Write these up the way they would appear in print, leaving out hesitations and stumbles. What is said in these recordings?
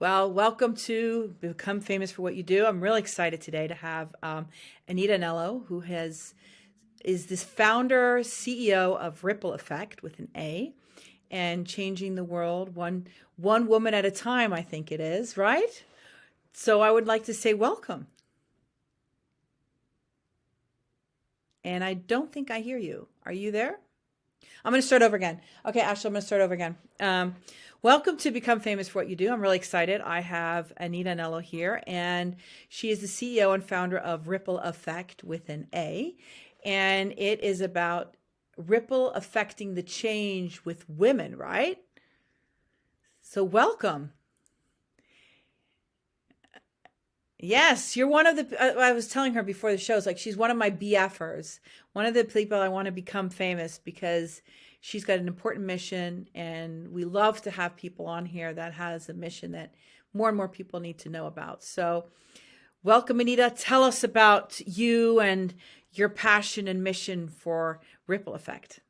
Well, welcome to Become Famous for What You Do. I'm really excited today to have Anita Anello, who is this founder, CEO of Ripple Effect with an A, and changing the world one woman at a time. I think it is right. So I would like to say welcome. And I don't think I hear you. Are you there? I'm going to start over again. Okay, Ashley, I'm going to start over again. Welcome to Become Famous for What You Do. I'm really excited. I have Anita Anello here, and she is the CEO and founder of Ripple Effect with an A. And it is about ripple affecting the change with women, right? So, welcome. Yes, you're one of the. I was telling her before the show, it's like she's one of my BFers, one of the people I want to become famous because she's got an important mission, and we love to have people on here that has a mission that more and more people need to know about. So, welcome, Anita. Tell us about you and your passion and mission for Ripple Effect.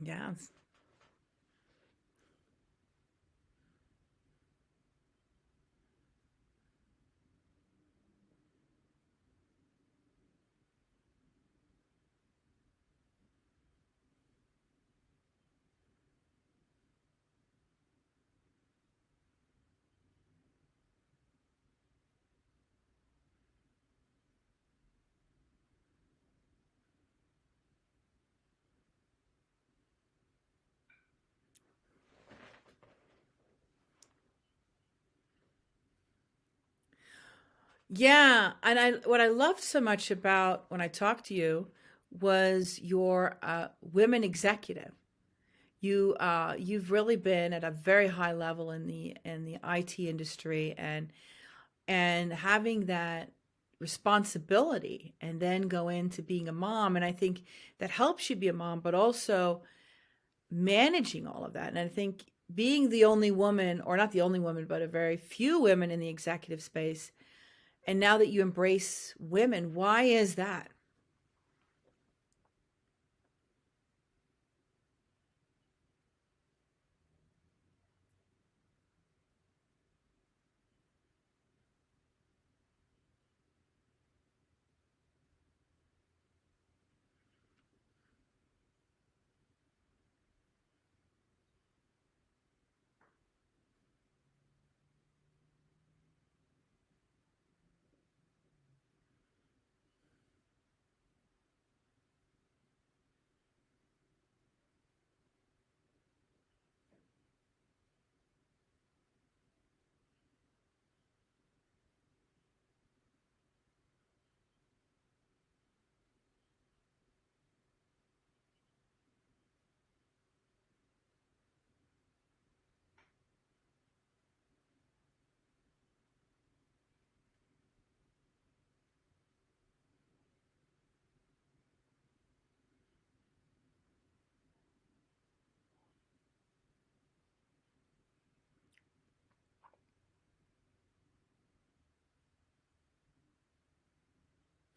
Yes. Yeah, and I what I loved so much about when I talked to you was your women executive. You've really been at a very high level in the IT industry, and having that responsibility and then go into being a mom, and I think that helps you be a mom, but also managing all of that. And I think being the only woman, or not the only woman, but a very few women in the executive space, and now that you embrace women, why is that?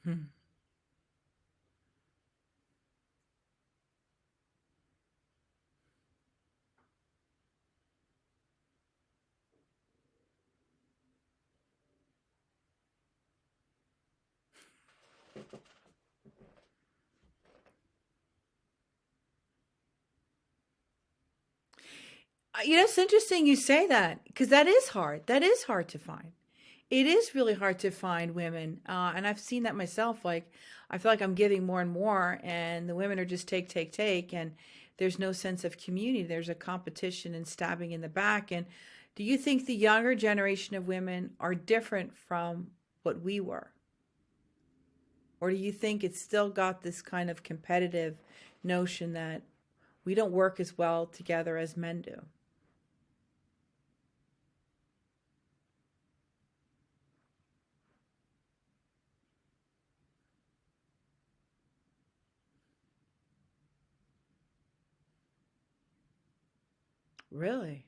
Hmm. It's interesting you say that because that is hard. That is hard to find. It is really hard to find women, and I've seen that myself. Like, I feel like I'm giving more and more, and the women are just take, take, take, and there's no sense of community. There's a competition and stabbing in the back. And do you think the younger generation of women are different from what we were, or do you think it's still got this kind of competitive notion that we don't work as well together as men do? Really?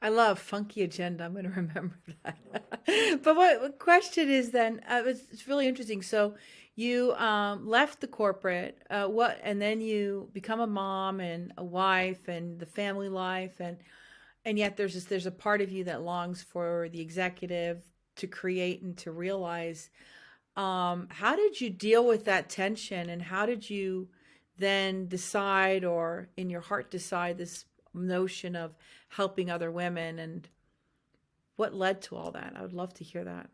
I love funky agenda. I'm going to remember that. But what question is then? It's really interesting. So you left the corporate, and then you become a mom and a wife and the family life, and yet there's a part of you that longs for the executive to create and to realize. How did you deal with that tension, and how did you then decide, or in your heart decide, this notion of helping other women, and what led to all that? I would love to hear that.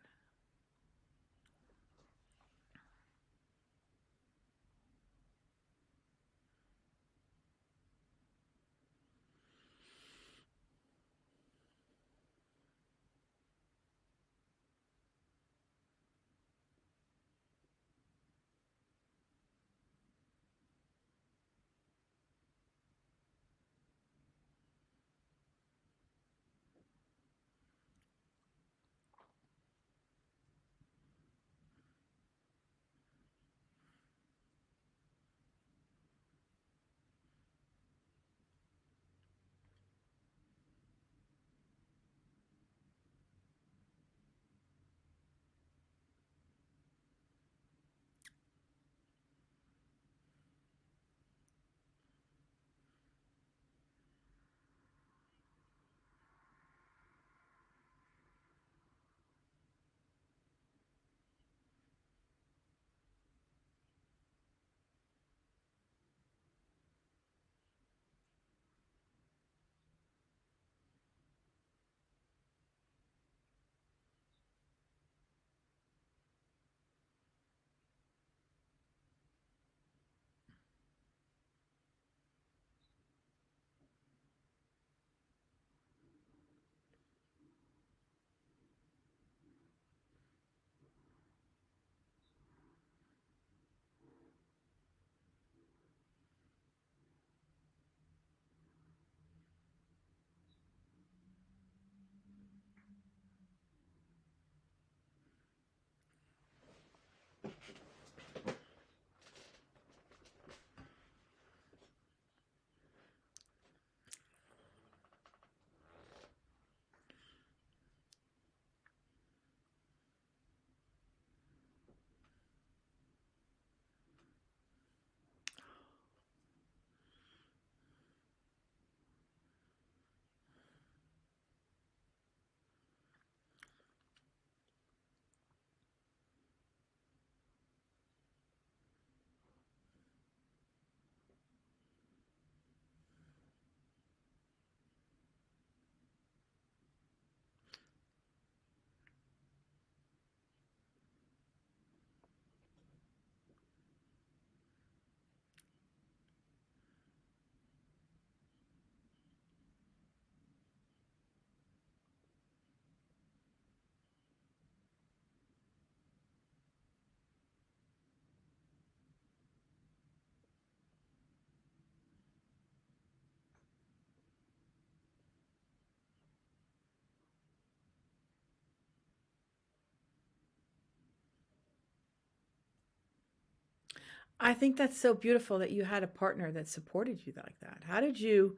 I think that's so beautiful that you had a partner that supported you like that. How did you,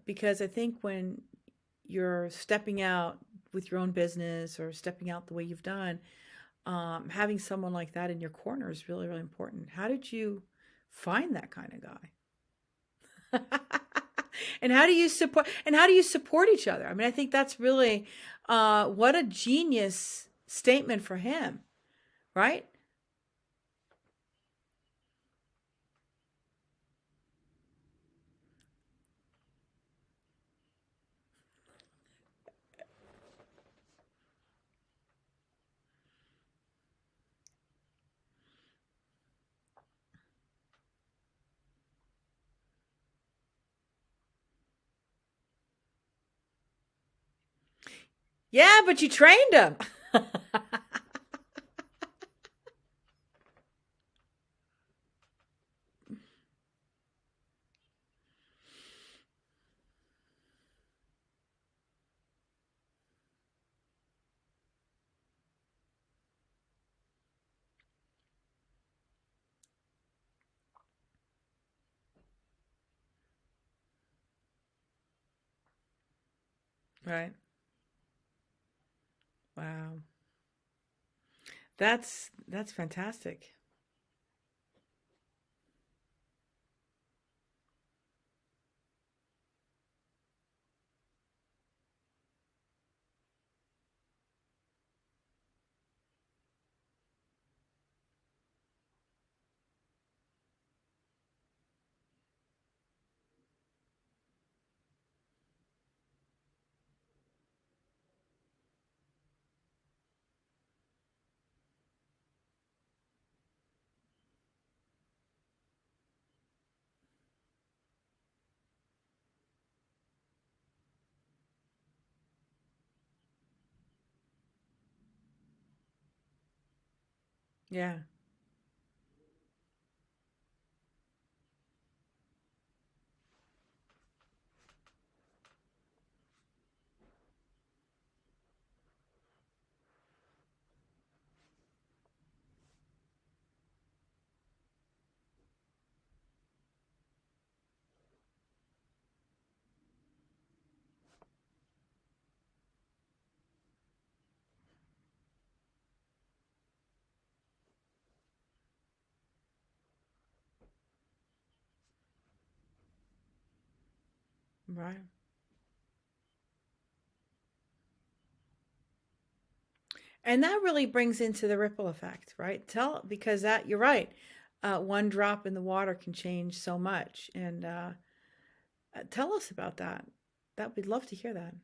because I think when you're stepping out with your own business or stepping out the way you've done, having someone like that in your corner is really, really important. How did you find that kind of guy? And how do you support each other? I mean, I think that's really what a genius statement for him, right? Yeah, but you trained him. Right. Wow. That's fantastic. Yeah. Right. And that really brings into the ripple effect, right? Because that you're right. One drop in the water can change so much. And tell us about that. That we'd love to hear that.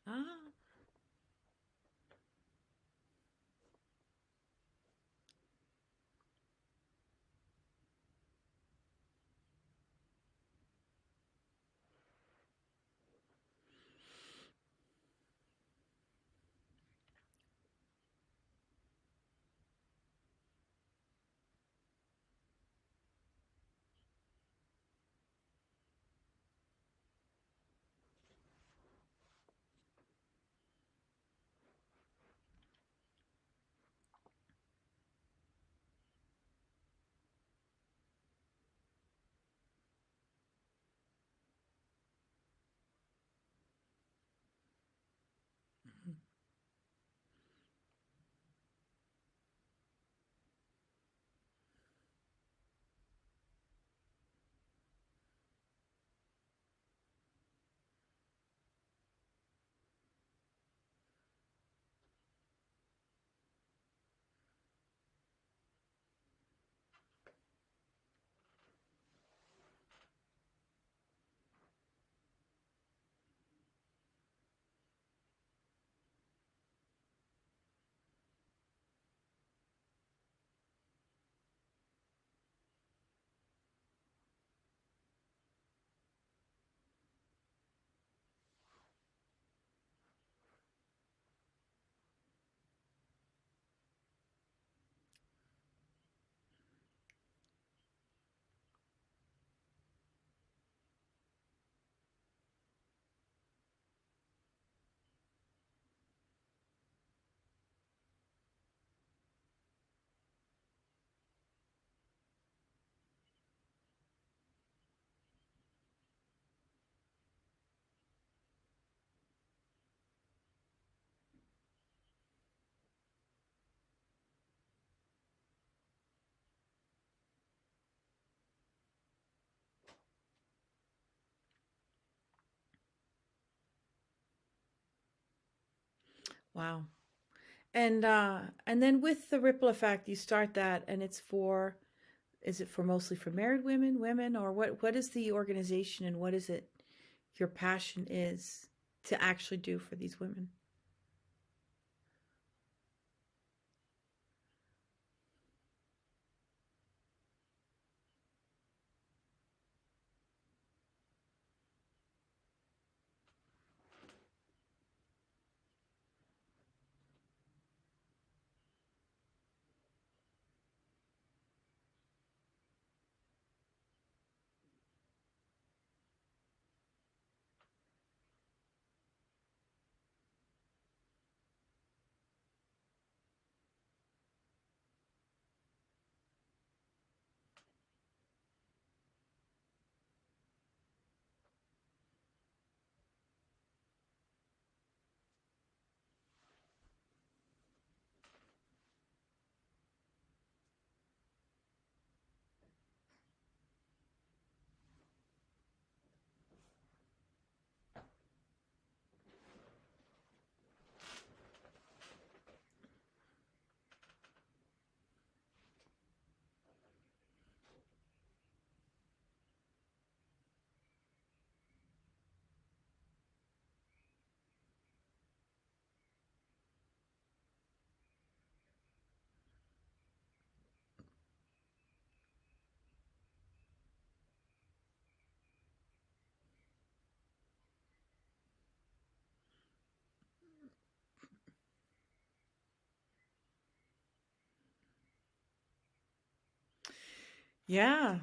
Ah, Wow. And then with the ripple effect, you start that, and it's for, is it for mostly for married women, women, or what is the organization, and what is it your passion is to actually do for these women? Yeah.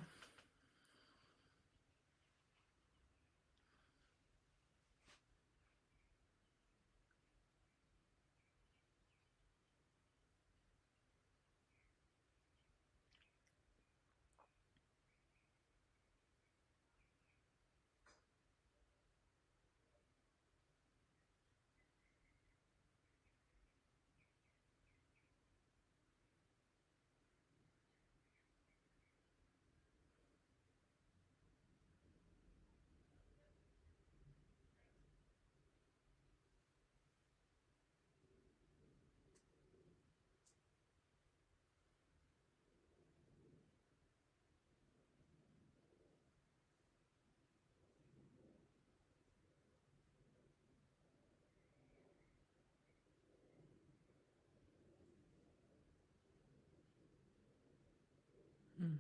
Mm.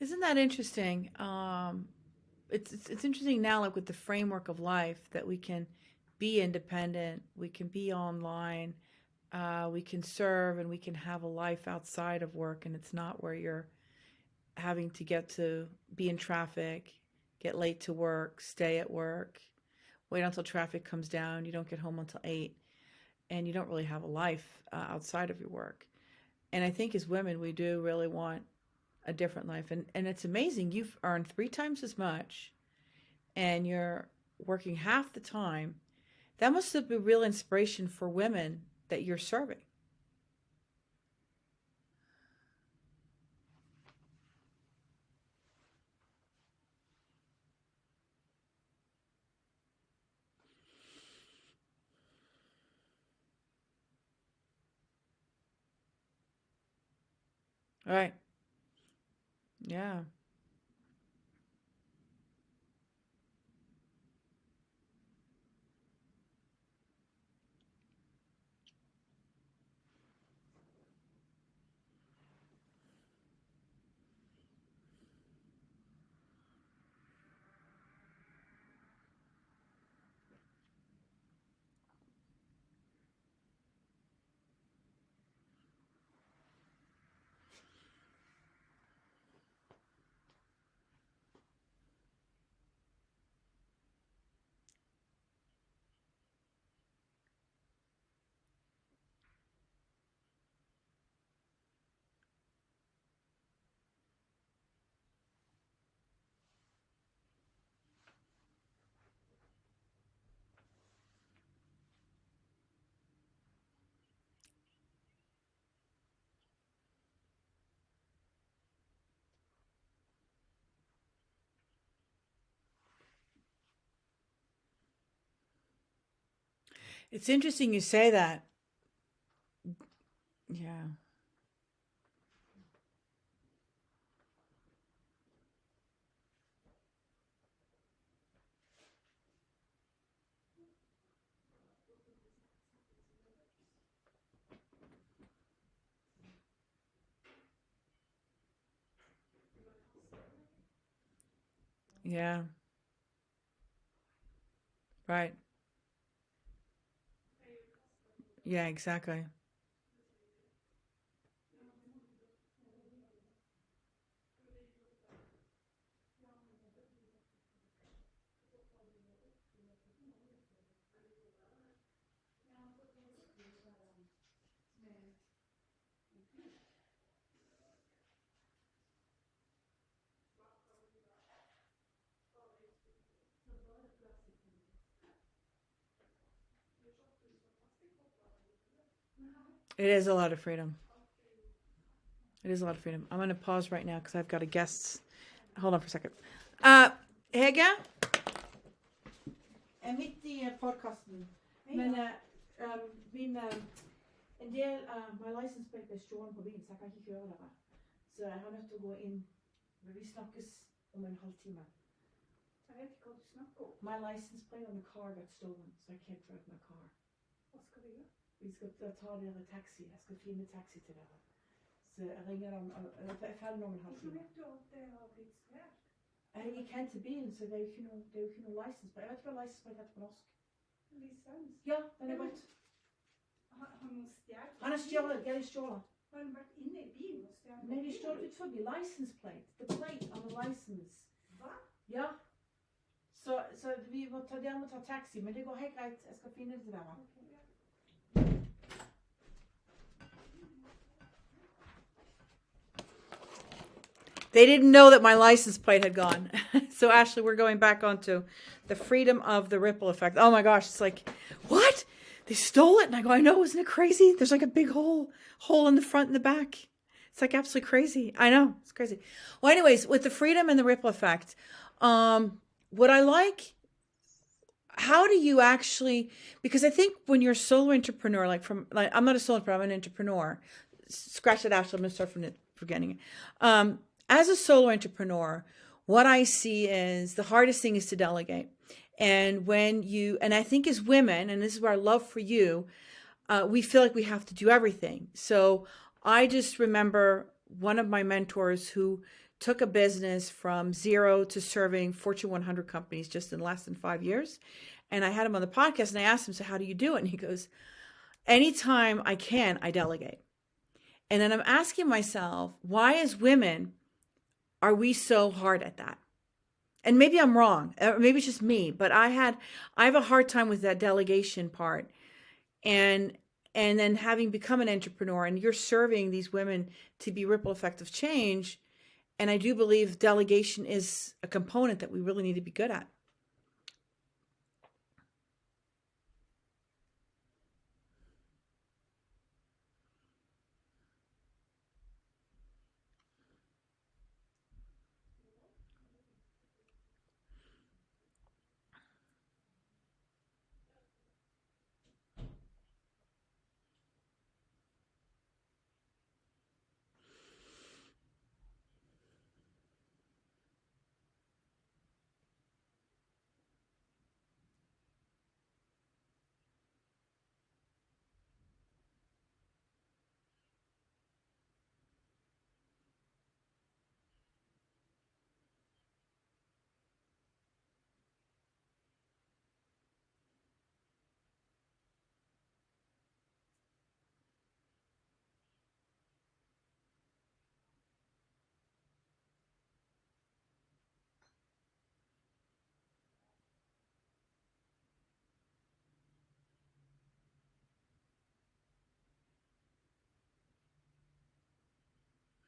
Isn't that interesting? It's interesting now, like with the framework of life, that we can be independent, we can be online, we can serve, and we can have a life outside of work, and it's not where you're having to get to be in traffic, get late to work, stay at work, wait until traffic comes down, you don't get home until 8, and you don't really have a life outside of your work. And I think as women, we do really want a different life. And it's amazing. You've earned 3 times as much and you're working half the time. That must have been real inspiration for women that you're serving. All right. Yeah. It's interesting you say that. Yeah. Yeah. Right. Yeah, exactly. It is a lot of freedom. It is a lot of freedom. I'm going to pause right now because I've got a guest. Hold on for a second. Hege, er midt i podkasten, men min en del av my license plate ble stjålet på bilen, så jeg kan ikke kjøre dere. Så jeg har nødt til å gå inn. Vi snakkes om en halvtime. Jeg vet ikke hva du snakker om. My license plate on the car got stolen, so I can't drive my car. Hva skal vi gjøre? Vi skal ta dere taxi. Jeg skal finne taxi til dere. Så jeg ringer dem. Jeg er ferdig nå om en halvtime. Hvordan vet du at det har blitt stjålet? Jeg gikk hen til bilen, så det er jo ikke noe license plate. Jeg vet ikke hva license plate heter på norsk. Lisens? Ja, den er gått. Han har stjålet. De har stjålet. Har han vært inne i bilen og stjålet? Nei, de stjålet ut forbi license plate. The plate on the license. Hva? Ja. Så dere må ta taxi, men det går helt greit. Jeg skal finne det til dere. They didn't know that my license plate had gone. So Ashley, we're going back onto the freedom of the ripple effect. Oh my gosh, it's like, what? They stole it? And I go, I know, isn't it crazy? There's like a big hole in the front and the back. It's like absolutely crazy. I know, it's crazy. Well, anyways, with the freedom and the ripple effect, what I like, how do you actually, because I think when you're a solo entrepreneur, I'm not a solo entrepreneur, I'm an entrepreneur. Scratch that, Ashley, I'm going to start from the beginning. As a solo entrepreneur, what I see is the hardest thing is to delegate. And and I think as women, and this is where I love for you, we feel like we have to do everything. So I just remember one of my mentors who took a business from zero to serving Fortune 100 companies just in less than 5 years. And I had him on the podcast and I asked him, so how do you do it? And he goes, anytime I can, I delegate. And then I'm asking myself, why as women are we so hard at that? And maybe I'm wrong. Maybe it's just me, but I have a hard time with that delegation part. And then having become an entrepreneur and you're serving these women to be ripple effect of change. And I do believe delegation is a component that we really need to be good at.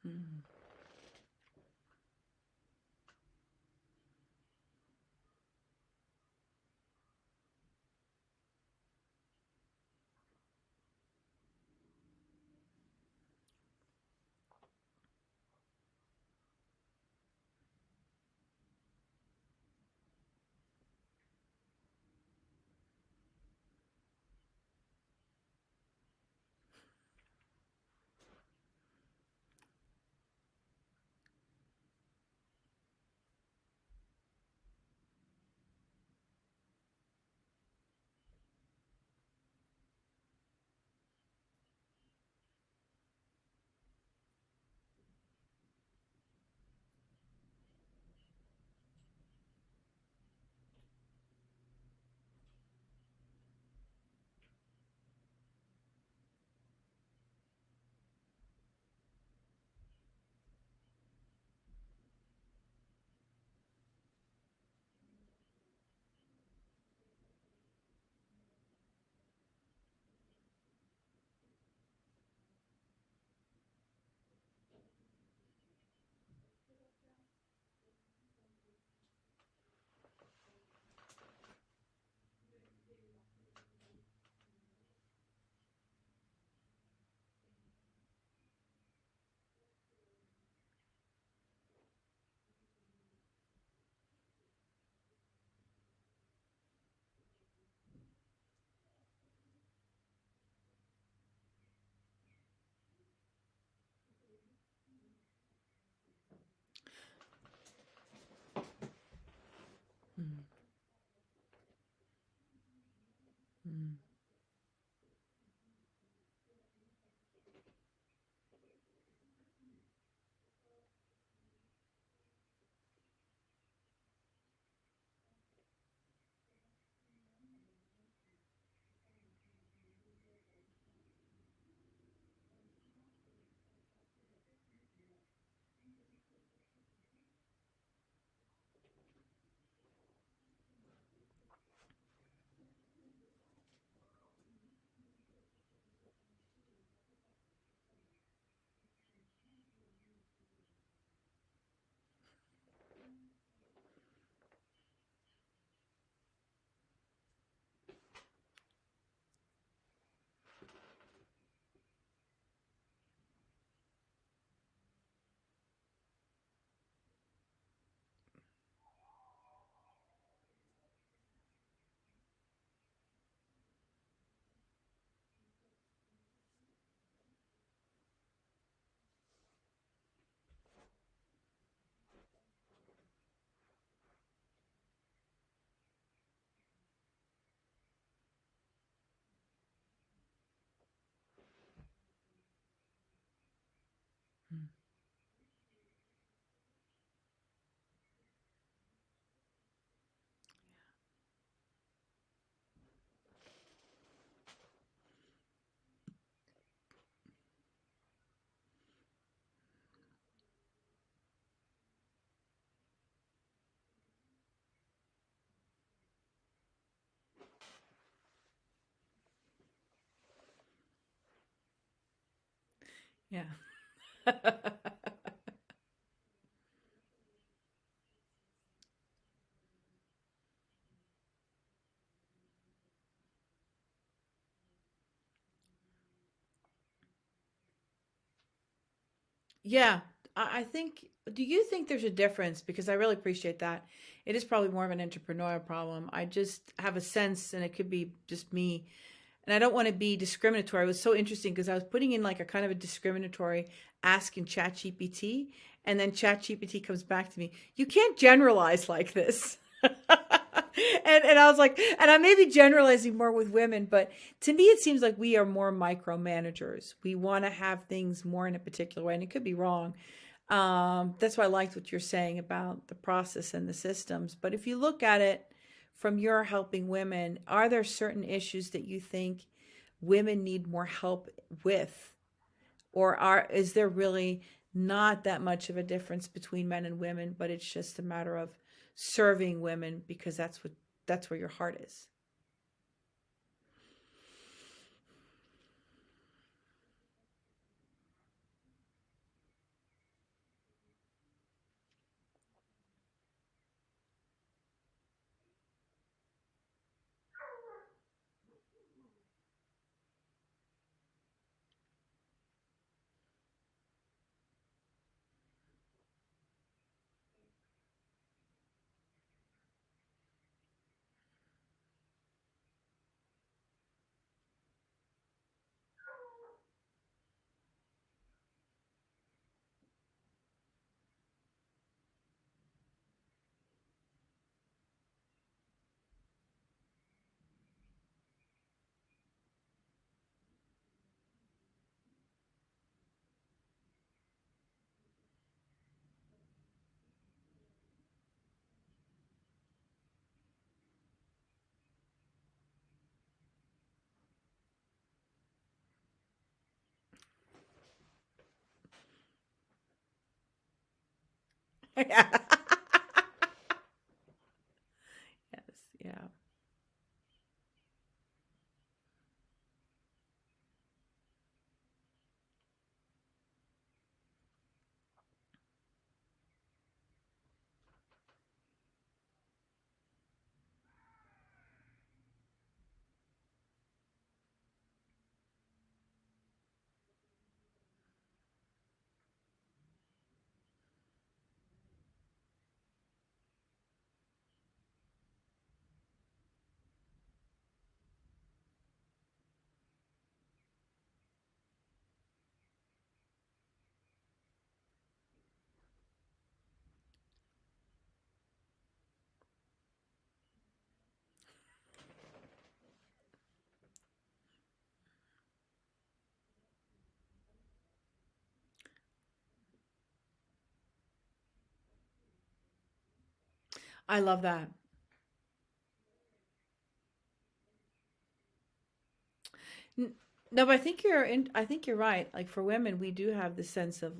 Mm. Yeah. Yeah, I think, do you think there's a difference? Because I really appreciate that. It is probably more of an entrepreneurial problem. I just have a sense, and it could be just me, and I don't want to be discriminatory. It was so interesting because I was putting in like a kind of a discriminatory ask in ChatGPT, and then ChatGPT comes back to me. You can't generalize like this. And I was like, and I may be generalizing more with women, but to me, it seems like we are more micromanagers. We want to have things more in a particular way, and it could be wrong. That's why I liked what you're saying about the process and the systems. But if you look at it from your helping women, are there certain issues that you think women need more help with? Or is there really not that much of a difference between men and women, but it's just a matter of serving women because that's where your heart is. Yeah. Yes, yeah. I love that. N- No, but I think you're right. Like for women, we do have the sense of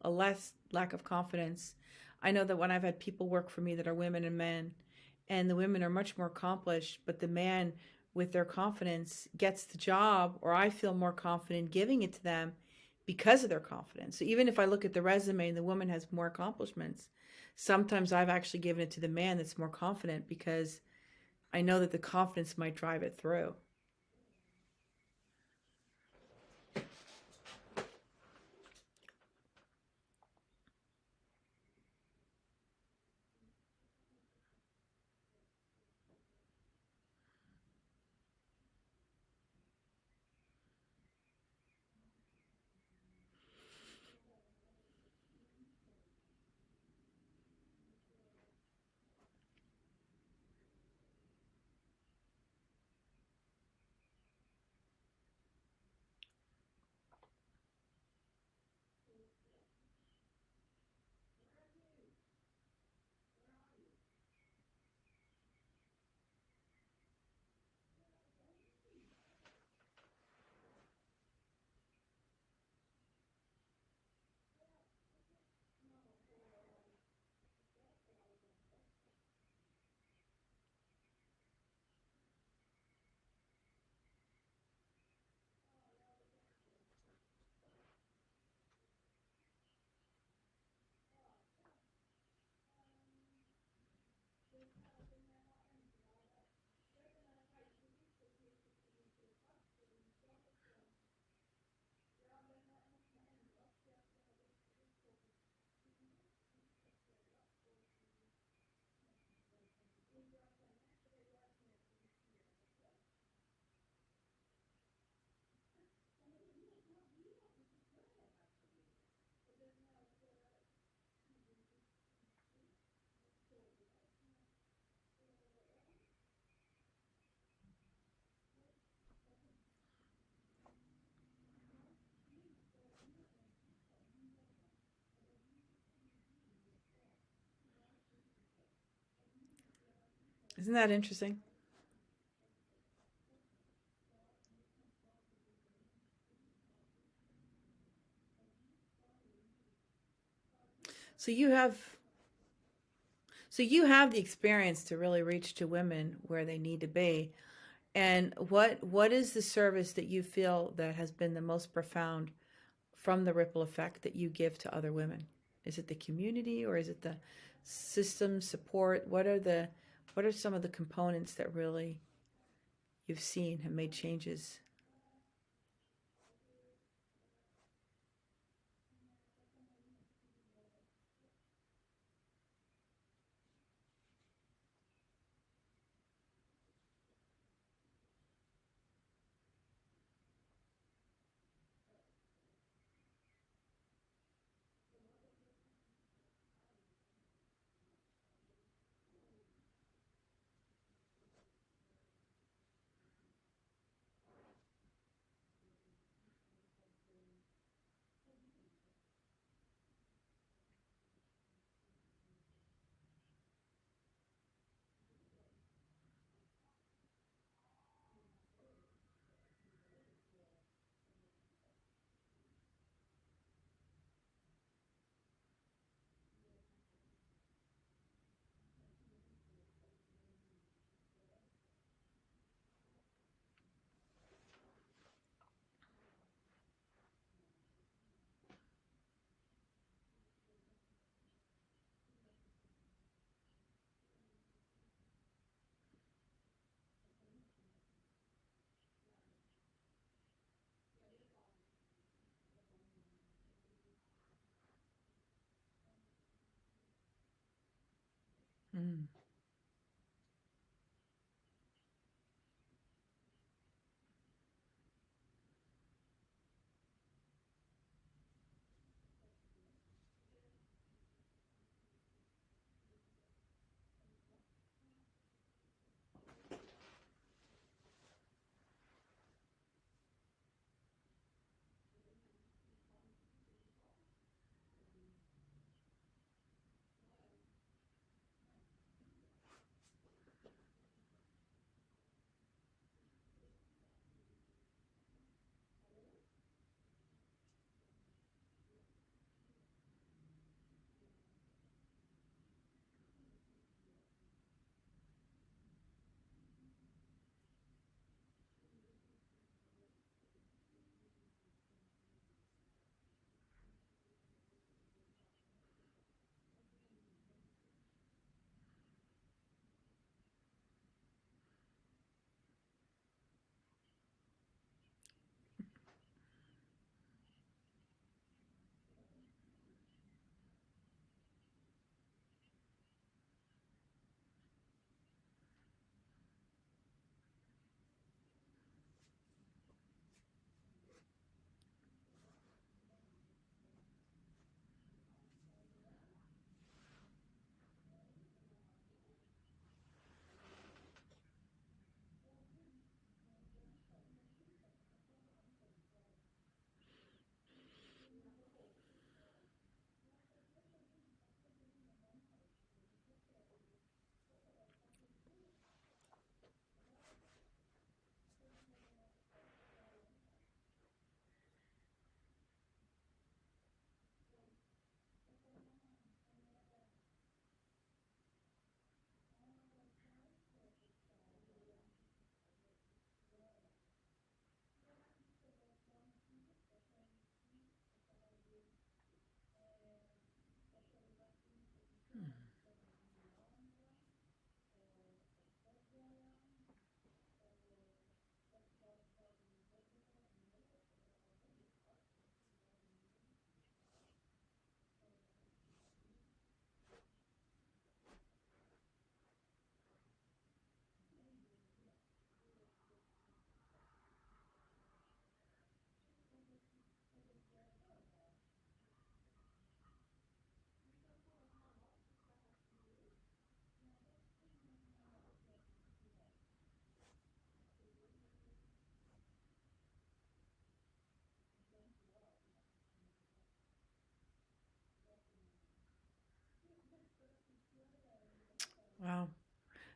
a less lack of confidence. I know that when I've had people work for me that are women and men, and the women are much more accomplished, but the man with their confidence gets the job, or I feel more confident giving it to them because of their confidence. So even if I look at the resume and the woman has more accomplishments, sometimes I've actually given it to the man that's more confident because I know that the confidence might drive it through. Isn't that interesting? So you have so you have the experience to really reach to women where they need to be. And what is the service that you feel that has been the most profound from the ripple effect that you give to other women? Is it the community or is it the system support? What are some of the components that really you've seen have made changes? Mm.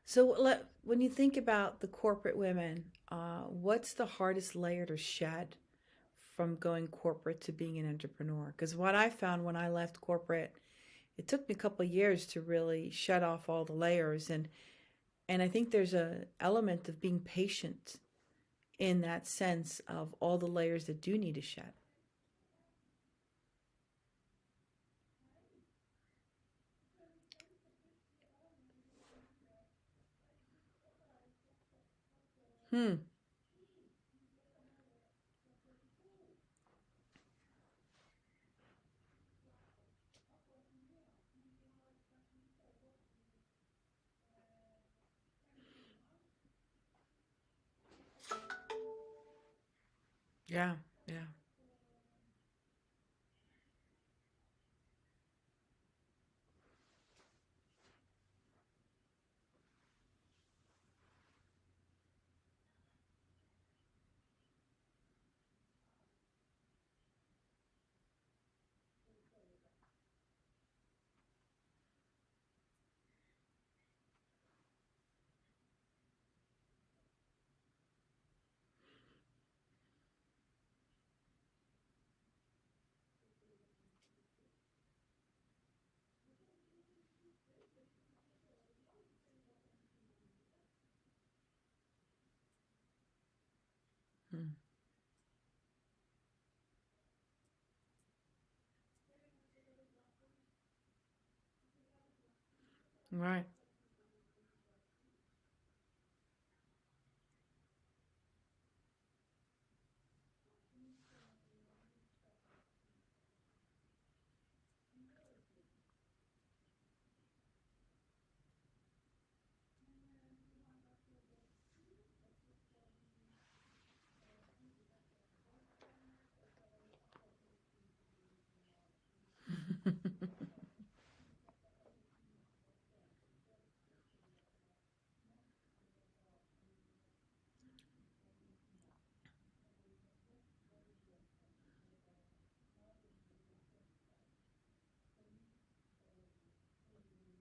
So when you think about the corporate women, what's the hardest layer to shed from going corporate to being an entrepreneur? Because what I found when I left corporate, it took me a couple of years to really shut off all the layers, and I think there's a element of being patient in that sense of all the layers that do need to shed. Hmm. Yeah. Yeah. Hmm. Right.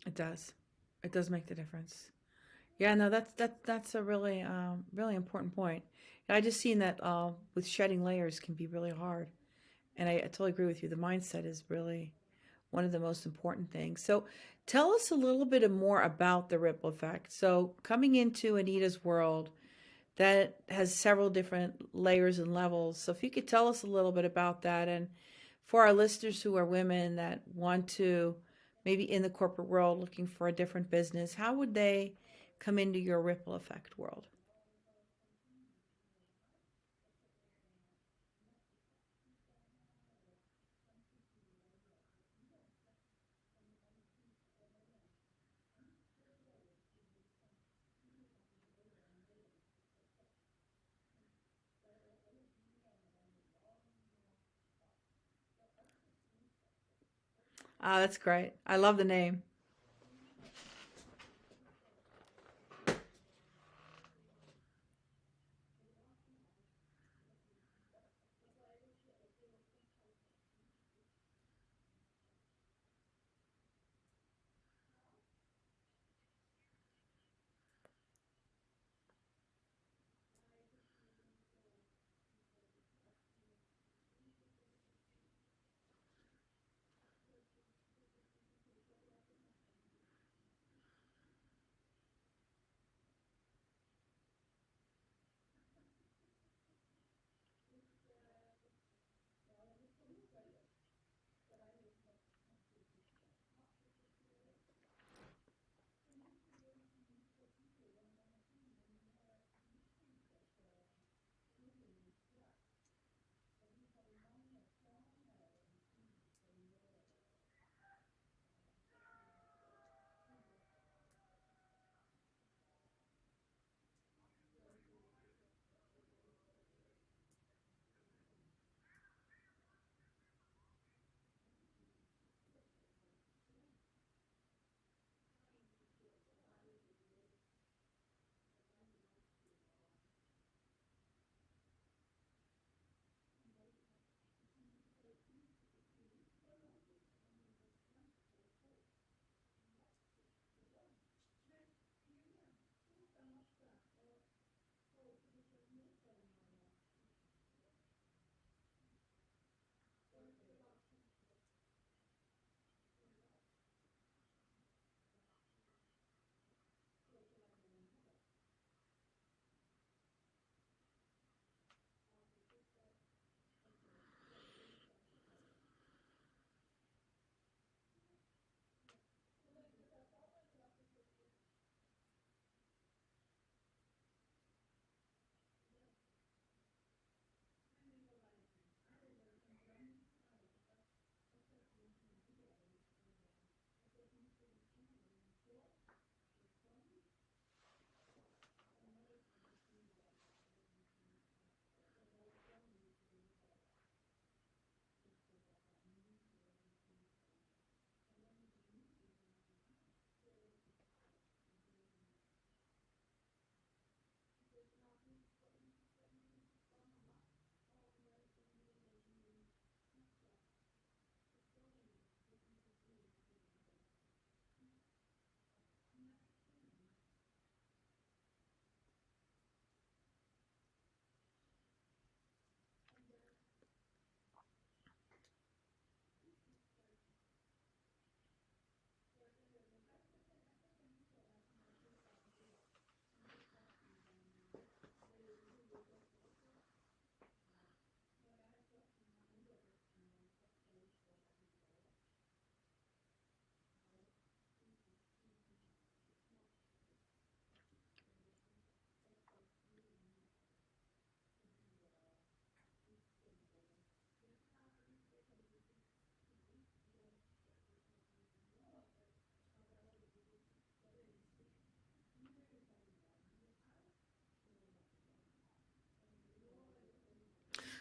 It does. It does make the difference. Yeah, no, that's a really really important point. And I just seen that with shedding layers can be really hard, and I totally agree with you. The mindset is really one of the most important things. So, tell us a little bit more about the ripple effect. So, coming into Anita's world, that has several different layers and levels. So, if you could tell us a little bit about that, and for our listeners who are women that want to maybe in the corporate world looking for a different business, how would they come into your ripple effect world? Ah, that's great. I love the name.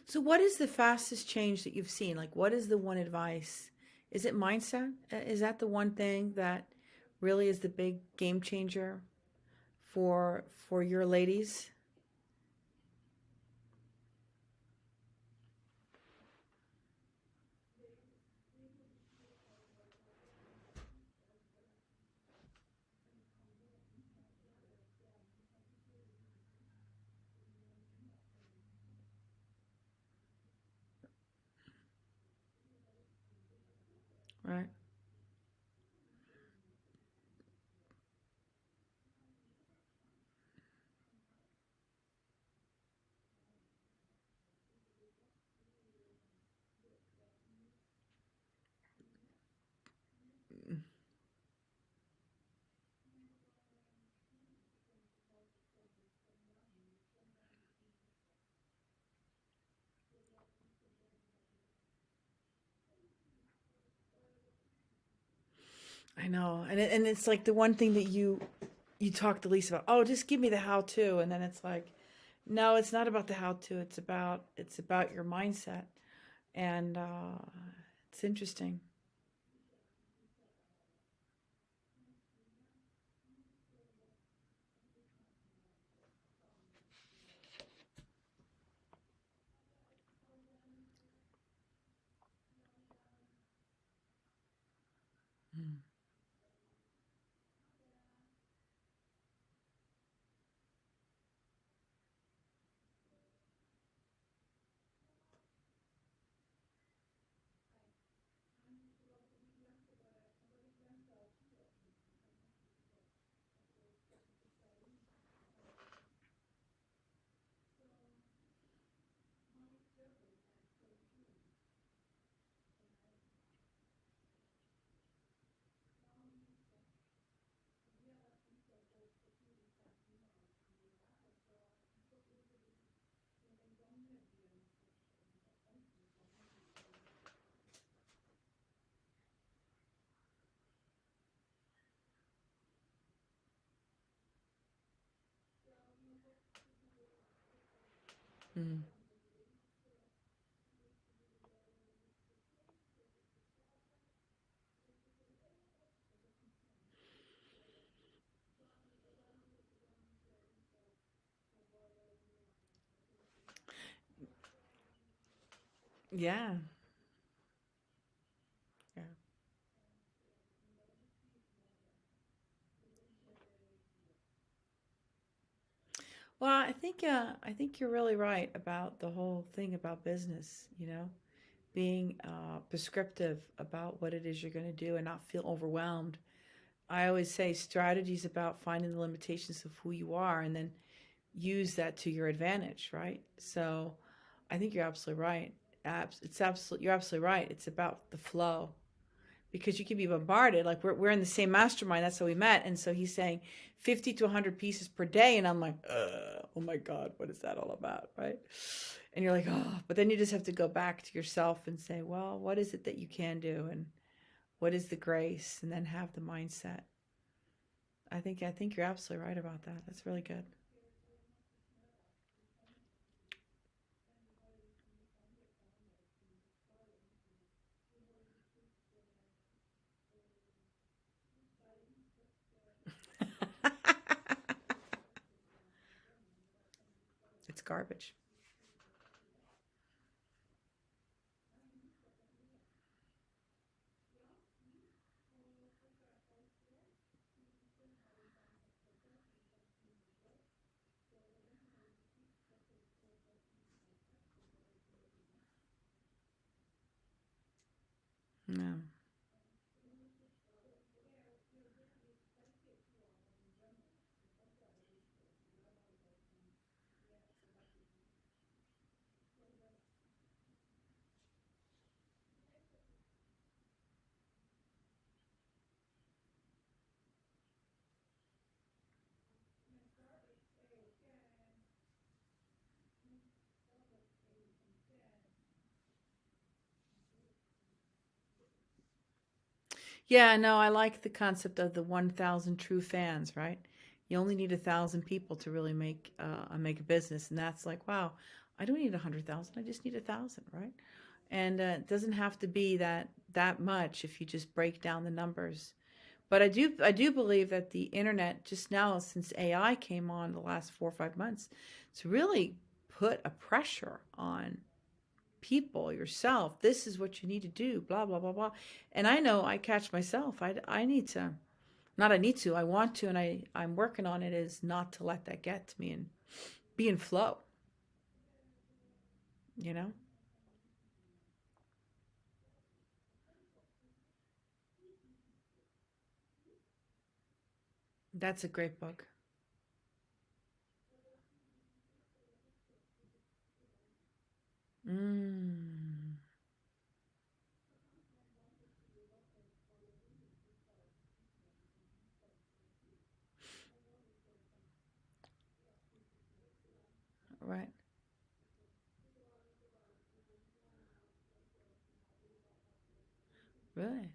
So, what is the fastest change that you've seen? Like, what is the one advice? Is it mindset? Is that the one thing that really is the big game changer for your ladies? Right. I know, and it's like the one thing that you talk the least about. Oh, just give me the how to, and then it's like, no, it's not about the how to. It's about your mindset, and it's interesting. Mm. Mm. Yeah. Yeah. Well, I think you're really right about the whole thing about business. Being prescriptive about what it is you're going to do and not feel overwhelmed. I always say strategy is about finding the limitations of who you are and then use that to your advantage, right? So I think you're absolutely right. You're absolutely right. It's about the flow because you can be bombarded. Like we're in the same mastermind. That's how we met. And so he's saying 50 to 100 pieces per day. And I'm like, oh my God, what is that all about? Right. And you're like, oh, but then you just have to go back to yourself and say, well, what is it that you can do? And what is the grace? And then have the mindset. I think you're absolutely right about that. That's really good. It's garbage. No. Yeah, no, I like the concept of the 1,000 true fans, right? You only need 1,000 people to really make a business, and that's like, wow. I don't need 100,000. I just need 1,000, right? And it doesn't have to be that much if you just break down the numbers. But I do believe that the internet just now, since AI came on the last 4 or 5 months, it's really put a pressure on people, yourself. This is what you need to do, blah blah blah blah. And I know I catch myself. I need to, not I need to, I want to, and I'm working on it, is not to let that get to me and be in flow, you know? That's a great book. Mm, right. Really?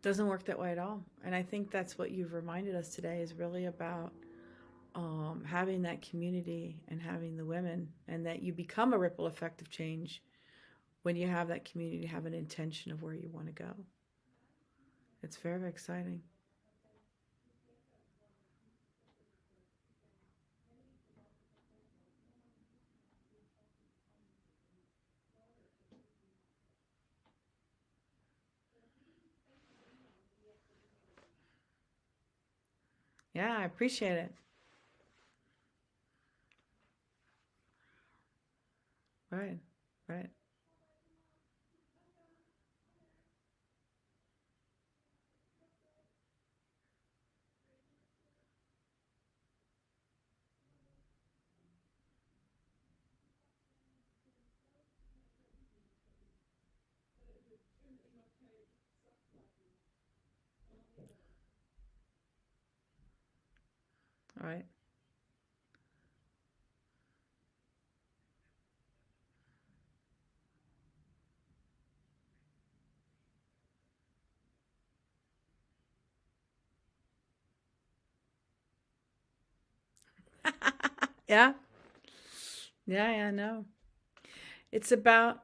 Doesn't work that way at all. And I think that's what you've reminded us today, is really about having that community and having the women, and that you become a ripple effect of change when you have that community, have an intention of where you want to go. It's very, very exciting. Yeah, I appreciate it. Right, right, right. Yeah, yeah, yeah, no. It's about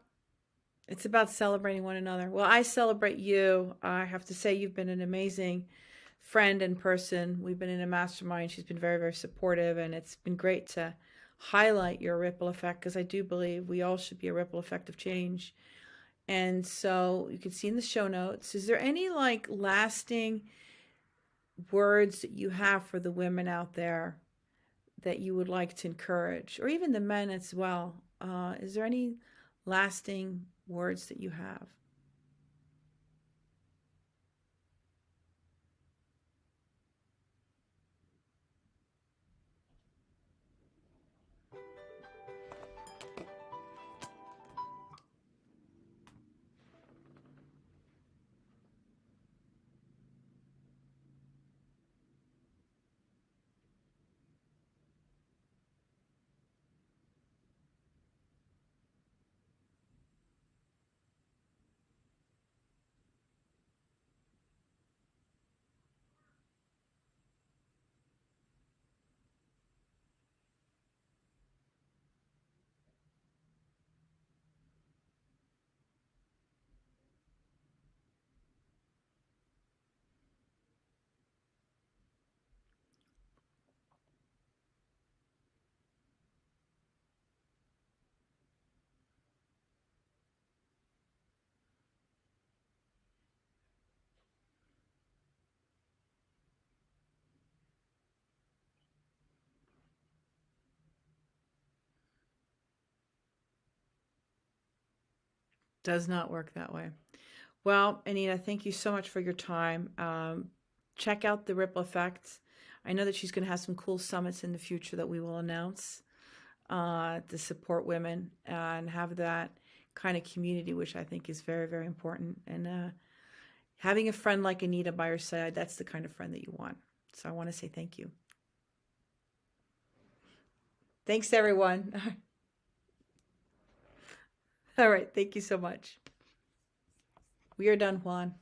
it's about celebrating one another. Well, I celebrate you. I have to say you've been an amazing friend and person. We've been in a mastermind. She's been very, very supportive, and it's been great to highlight your ripple effect, because I do believe we all should be a ripple effect of change. And so you can see in the show notes, is there any like lasting words that you have for the women out there that you would like to encourage, or even the men as well? Is there any lasting words that you have? Does not work that way. Well, Anita, thank you so much for your time. Check out the Ripple Effect. I know that she's going to have some cool summits in the future that we will announce to support women and have that kind of community, which I think is very, very important. And having a friend like Anita by your side, that's the kind of friend that you want. So I want to say thank you. Thanks, everyone. All right. Thank you so much. We are done, Juan.